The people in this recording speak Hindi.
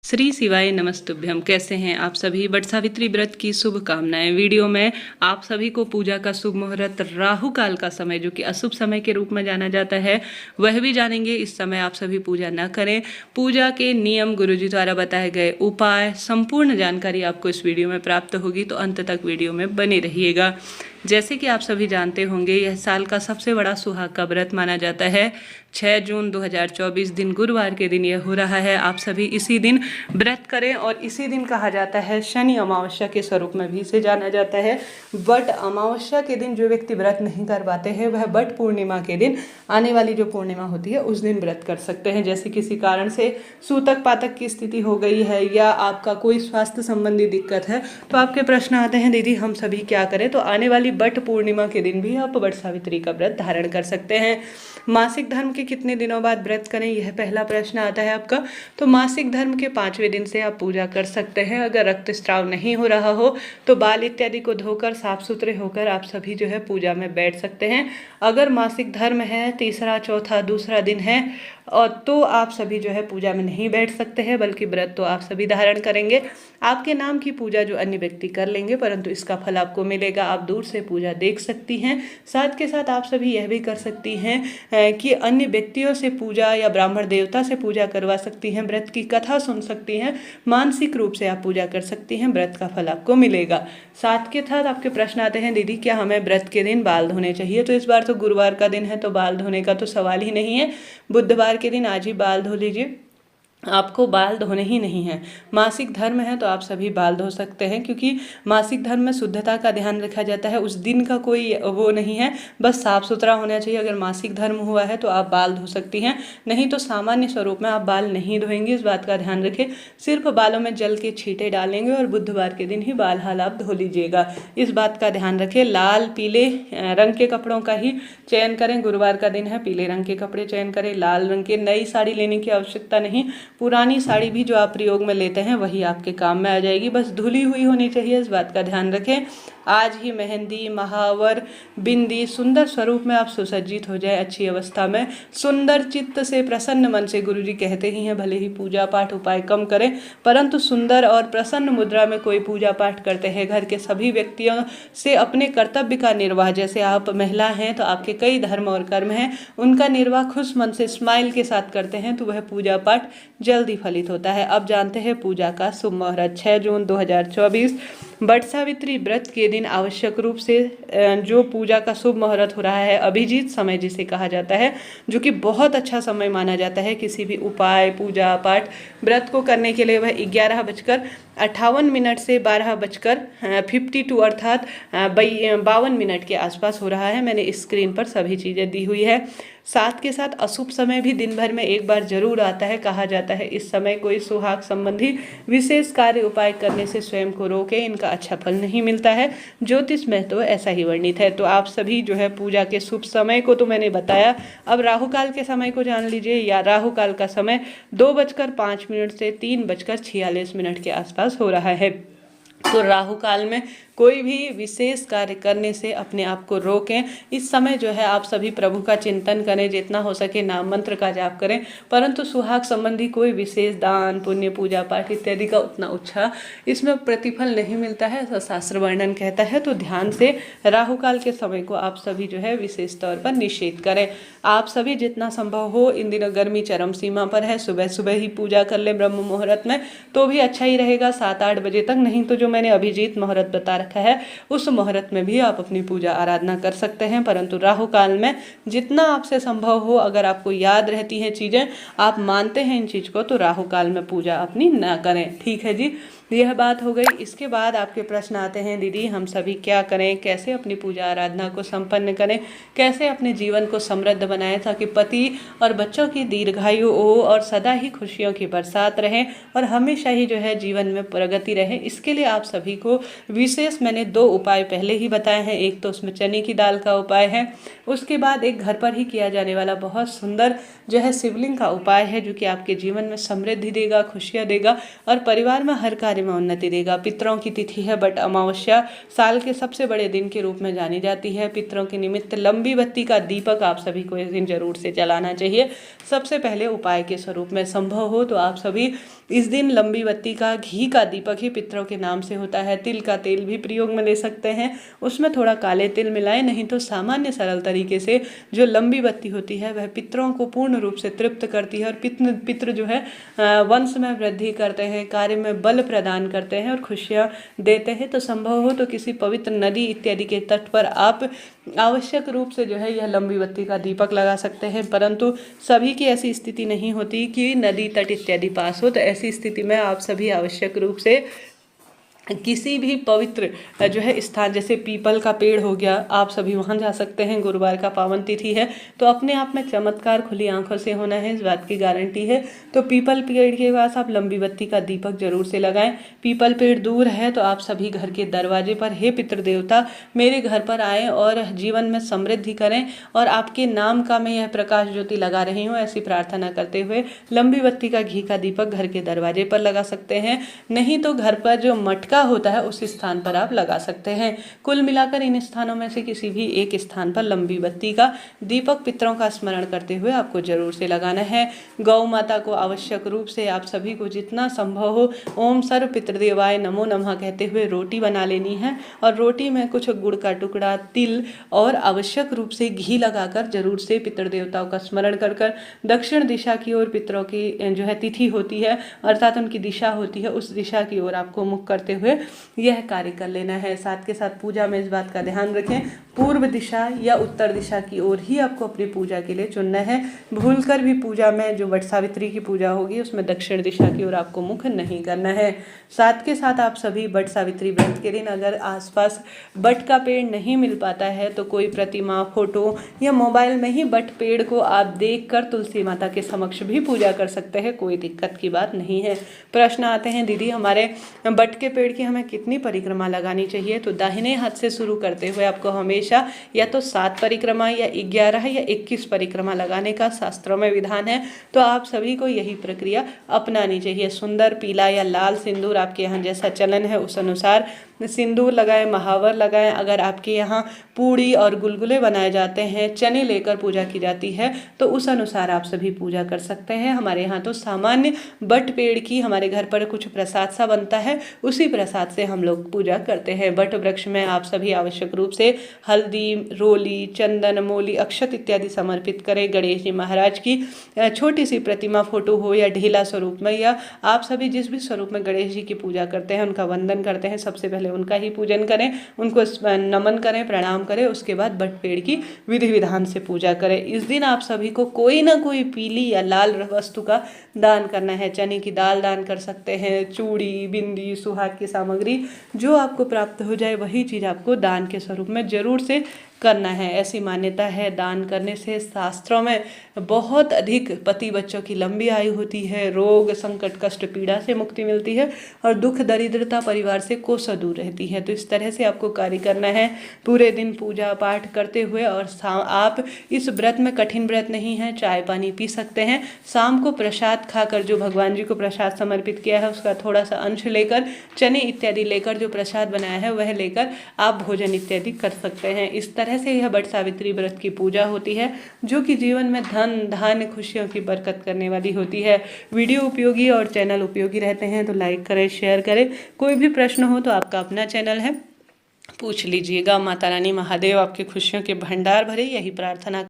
श्री शिवाय नमस्तुभ्यम। कैसे हैं आप सभी? वट सावित्री व्रत की शुभकामनाएं। वीडियो में आप सभी को पूजा का शुभ मुहूर्त, राहु काल का समय जो कि अशुभ समय के रूप में जाना जाता है वह भी जानेंगे। इस समय आप सभी पूजा न करें। पूजा के नियम, गुरुजी द्वारा बताए गए उपाय, संपूर्ण जानकारी आपको इस वीडियो में प्राप्त होगी, तो अंत तक वीडियो में बने रहिएगा। जैसे कि आप सभी जानते होंगे, यह साल का सबसे बड़ा सुहाग का व्रत माना जाता है। 6 जून 2024 दिन गुरुवार के दिन यह हो रहा है। आप सभी इसी दिन व्रत करें और इसी दिन कहा जाता है शनि अमावस्या के स्वरूप में भी इसे जाना जाता है। वट अमावस्या के दिन जो व्यक्ति व्रत नहीं कर पाते हैं वह वट पूर्णिमा के दिन, आने वाली जो पूर्णिमा होती है उस दिन व्रत कर सकते हैं। जैसे किसी कारण से सूतक पातक की स्थिति हो गई है या आपका कोई स्वास्थ्य संबंधी दिक्कत है, तो आपके प्रश्न आते हैं दीदी हम सभी क्या करें, तो आने वाली वट पूर्णिमा के दिन भी आप वट सावित्री का व्रत धारण कर सकते हैं। मासिक धर्म के कितने दिनों बाद व्रत करें, यह पहला प्रश्न आता है आपका। तो मासिक धर्म के 5वें दिन से आप पूजा कर सकते हैं। अगर रक्तस्राव नहीं हो रहा हो तो बाल इत्यादि को धोकर साफ सुथरे होकर आप सभी जो है पूजा में बैठ सकते हैं। अगर मासिक धर्म है, तीसरा, चौथा, दूसरा दिन है और तो आप सभी जो है पूजा में नहीं बैठ सकते हैं, बल्कि व्रत तो आप सभी धारण करेंगे। आपके नाम की पूजा जो अन्य व्यक्ति कर लेंगे, परंतु इसका फल आपको मिलेगा। आप दूर से पूजा देख सकती हैं। साथ के साथ आप सभी यह भी कर सकती हैं कि अन्य व्यक्तियों से पूजा या ब्राह्मण देवता से पूजा करवा सकती हैं, व्रत की कथा सुन सकती हैं, मानसिक रूप से आप पूजा कर सकती हैं, व्रत का फल आपको मिलेगा। साथ के साथ आपके प्रश्न आते हैं दीदी क्या हमें व्रत के दिन बाल धोने चाहिए, तो इस बार तो गुरुवार का दिन है तो बाल धोने का तो सवाल ही नहीं है। बुधवार के दिन आज ही बाल धो लीजिए, आपको बाल धोने ही नहीं है। मासिक धर्म है तो आप सभी बाल धो सकते हैं, क्योंकि मासिक धर्म में शुद्धता का ध्यान रखा जाता है। उस दिन का कोई वो नहीं है, बस साफ सुथरा होना चाहिए। अगर मासिक धर्म हुआ है तो आप बाल धो सकती हैं, नहीं तो सामान्य स्वरूप में आप बाल नहीं धोएंगे। इस बात का ध्यान रखें। सिर्फ बालों में जल के छींटे डालेंगे और बुधवार के दिन ही बाल हाल आप धो लीजिएगा, इस बात का ध्यान रखें। लाल पीले रंग के कपड़ों का ही चयन करें। गुरुवार का दिन है, पीले रंग के कपड़े चयन करें। लाल रंग के, नई साड़ी लेने की आवश्यकता नहीं। पुरानी साड़ी भी जो आप प्रयोग में लेते हैं वही आपके काम में आ जाएगी, बस धुली हुई होनी चाहिए, इस बात का ध्यान रखें। आज ही मेहंदी, महावर, बिंदी, सुंदर स्वरूप में आप सुसज्जित हो जाए, अच्छी अवस्था में, सुंदर चित्त से, प्रसन्न मन से। गुरुजी कहते ही हैं भले ही पूजा पाठ उपाय कम करें, परंतु सुंदर और प्रसन्न मुद्रा में कोई पूजा पाठ करते हैं। घर के सभी व्यक्तियों से अपने कर्तव्य का निर्वाह, जैसे आप महिला हैं तो आपके कई धर्म और कर्म हैं, उनका निर्वाह खुश मन से स्माइल के साथ करते हैं तो वह पूजा पाठ जल्दी फलित होता है। अब जानते हैं पूजा का शुभ मुहूर्त। 6 जून 2024 वट सावित्री व्रत के दिन आवश्यक रूप से जो पूजा का शुभ मुहूर्त हो रहा है, अभिजीत समय जिसे कहा जाता है, जो कि बहुत अच्छा समय माना जाता है किसी भी उपाय, पूजा पाठ, व्रत को करने के लिए। वह 11:58 से 12:52 अर्थात 52 मिनट के आसपास हो रहा है। मैंने स्क्रीन पर सभी चीज़ें दी हुई है। साथ के साथ अशुभ समय भी दिन भर में एक बार जरूर आता है। कहा जाता है इस समय कोई सुहाग संबंधी विशेष कार्य उपाय करने से स्वयं को रोके, इनका अच्छा फल नहीं मिलता है। ज्योतिष में तो ऐसा ही वर्णित है। तो आप सभी जो है पूजा के शुभ समय को तो मैंने बताया, अब राहु काल के समय को जान लीजिए। या राहु काल का समय 2:05 से 3:46 के आसपास हो रहा है। तो राहु काल में कोई भी विशेष कार्य करने से अपने आप को रोकें। इस समय जो है आप सभी प्रभु का चिंतन करें, जितना हो सके नाम मंत्र का जाप करें, परंतु सुहाग संबंधी कोई विशेष दान पुण्य पूजा पाठ इत्यादि का उतना अच्छा इसमें प्रतिफल नहीं मिलता है, ऐसा शास्त्र वर्णन कहता है। तो ध्यान से राहु काल के समय को आप सभी जो है विशेष तौर पर निषेध करें। आप सभी जितना संभव हो, इन दिनों गर्मी चरम सीमा पर है, सुबह सुबह ही पूजा कर ले ब्रह्म मुहूर्त में तो भी अच्छा ही रहेगा, 7-8 बजे तक। नहीं तो जो मैंने अभिजीत मुहूर्त बता रखा है उस मुहूर्त में भी आप अपनी पूजा आराधना कर सकते हैं। परंतु राहु काल में जितना आपसे संभव हो, अगर आपको याद रहती हैं चीज़ें, आप मानते हैं इन चीज़ को, तो राहु काल में पूजा अपनी ना करें। ठीक है जी, यह बात हो गई। इसके बाद आपके प्रश्न आते हैं दीदी हम सभी क्या करें, कैसे अपनी पूजा आराधना को संपन्न करें, कैसे अपने जीवन को समृद्ध बनाएं ताकि पति और बच्चों की दीर्घायु हो और सदा ही खुशियों की बरसात रहे और हमेशा ही जो है जीवन में प्रगति रहे। इसके लिए आप सभी को विशेष मैंने 2 उपाय पहले ही बताए हैं। एक तो उसमें चने की दाल का उपाय है, उसके बाद एक घर पर ही किया जाने वाला बहुत सुंदर जो है शिवलिंग का उपाय है, जो कि आपके जीवन में समृद्धि देगा, खुशियाँ देगा और परिवार में हर कार्य कार्य में उन्नति देगा। पितरों की तिथि है बट अमावस्या, साल के सबसे बड़े दिन के रूप में जानी जाती है। पितरों के निमित्त लंबी बत्ती का दीपक आप सभी को इस दिन जरूर से जलाना चाहिए। सबसे पहले उपाय के स्वरूप में संभव हो तो आप सभी इस दिन लंबी बत्ती का घी का दीपक ही पितरों के नाम से होता है। तिल का तेल भी प्रयोग में ले सकते हैं, उसमें थोड़ा काले तिल मिलाएं, नहीं तो सामान्य सरल तरीके से जो लंबी बत्ती होती है वह पितरों को पूर्ण रूप से तृप्त करती है और पितृ जो है वंश में वृद्धि करते हैं, कार्य में बल प्रदान करते हैं और खुशियाँ देते हैं। तो संभव हो तो किसी पवित्र नदी इत्यादि के तट पर आप आवश्यक रूप से जो है यह लंबी बत्ती का दीपक लगा सकते हैं, परंतु सभी की ऐसी स्थिति नहीं होती कि नदी तट इत्यादि पास हो। तो ऐसी स्थिति में आप सभी आवश्यक रूप से किसी भी पवित्र जो है स्थान, जैसे पीपल का पेड़ हो गया, आप सभी वहां जा सकते हैं। गुरुवार का पावन तिथि है तो अपने आप में चमत्कार खुली आंखों से होना है, इस बात की गारंटी है। तो पीपल पेड़ के पास आप लंबी बत्ती का दीपक जरूर से लगाएं। पीपल पेड़ दूर है तो आप सभी घर के दरवाजे पर, हे पितृ देवता मेरे घर पर आए और जीवन में समृद्धि करें और आपके नाम का मैं यह प्रकाश ज्योति लगा रही हूँ, ऐसी प्रार्थना करते हुए लंबी बत्ती का घी का दीपक घर के दरवाजे पर लगा सकते हैं। नहीं तो घर पर जो मटका होता है उस स्थान पर आप लगा सकते हैं। कुल मिलाकर इन स्थानों में से किसी भी एक स्थान पर लंबी बत्ती का दीपक पितरों का स्मरण करते हुए आपको जरूर से लगाना है। गौ माता को आवश्यक रूप से आप सभी को जितना संभव हो ओम सर्व पितृदेवाय नमो नमः कहते हुए रोटी बना लेनी है और रोटी में कुछ गुड़ का टुकड़ा, तिल और आवश्यक रूप से घी लगाकर जरूर से पितृ देवताओं का स्मरण कर दक्षिण दिशा की ओर पितरों की जो है तिथि होती है अर्थात उनकी दिशा होती है, उस दिशा की ओर आपको मुख करते हुए यह कार्य कर लेना है। साथ के साथ पूजा में इस बात का ध्यान रखें, पूर्व दिशा या उत्तर दिशा की ओर ही आपको अपनी पूजा के लिए चुनना है। भूलकर भी पूजा में जो वट सावित्री की पूजा होगी उसमें दक्षिण दिशा की ओर आपको मुख नहीं करना है। साथ के साथ आप सभी वट सावित्री व्रत के दिन अगर आसपास वट का पेड़ नहीं मिल पाता है तो कोई प्रतिमा, फोटो या मोबाइल में ही वट पेड़ को आप देखकर तुलसी माता के समक्ष भी पूजा कर सकते हैं, कोई दिक्कत की बात नहीं है। प्रश्न आते हैं दीदी हमारे वट के पेड़ की हमें कितनी परिक्रमा लगानी चाहिए? तो दाहिने हाथ से शुरू करते हुए आपको हमेशा या तो 7 परिक्रमा या 11 या 21 परिक्रमा लगाने का शास्त्रों में विधान है। तो आप सभी को यही प्रक्रिया अपनानी चाहिए। सुंदर पीला या लाल सिंदूर आपके यहाँ जैसा चलन है उस अनुसार सिंदूर लगाएं, महावर लगाएं। अगर आपके यहाँ पूड़ी और गुलगुले बनाए जाते हैं, चने लेकर पूजा की जाती है तो उस अनुसार आप सभी पूजा कर सकते हैं। हमारे यहाँ तो सामान्य बट पेड़ की हमारे घर पर कुछ प्रसाद सा बनता है, उसी प्रसाद से हम लोग पूजा करते हैं। बट वृक्ष में आप सभी आवश्यक रूप से हल्दी, रोली, चंदन, मोली, अक्षत इत्यादि समर्पित करें। गणेश जी महाराज की छोटी सी प्रतिमा, फोटो हो या ढीला स्वरूप में, या आप सभी जिस भी स्वरूप में गणेश जी की पूजा करते हैं उनका वंदन करते हैं, सबसे पहले उनका ही पूजन करें, उनको नमन करें, प्रणाम करें। उसके बाद बट पेड़ की विधि विधान से पूजा करें। इस दिन आप सभी को कोई ना कोई पीली या लाल वस्तु का दान करना है। चने की दाल दान कर सकते हैं, चूड़ी, बिंदी, सुहाग की सामग्री जो आपको प्राप्त हो जाए वही चीज़ आपको दान के स्वरूप में जरूर से करना है। ऐसी मान्यता है दान करने से शास्त्रों में बहुत अधिक पति बच्चों की लंबी आयु होती है, रोग संकट कष्ट पीड़ा से मुक्ति मिलती है और दुख दरिद्रता परिवार से कोसों दूर रहती है। तो इस तरह से आपको कार्य करना है पूरे दिन पूजा पाठ करते हुए। और आप इस व्रत में कठिन व्रत नहीं है, चाय पानी पी सकते हैं। शाम को प्रसाद खाकर जो भगवान जी को प्रसाद समर्पित किया है उसका थोड़ा सा अंश लेकर, चने इत्यादि लेकर, जो प्रसाद बनाया है वह लेकर आप भोजन इत्यादि कर सकते हैं। इस तरह से यह वट सावित्री व्रत की पूजा होती है जो कि जीवन में धन धान्य खुशियों की बरकत करने वाली होती है। वीडियो उपयोगी और चैनल उपयोगी रहते हैं तो लाइक करें, शेयर करें। कोई भी प्रश्न हो तो आपका अपना चैनल है, पूछ लीजिएगा। माता रानी महादेव आपकी खुशियों के भंडार भरे, यही प्रार्थना।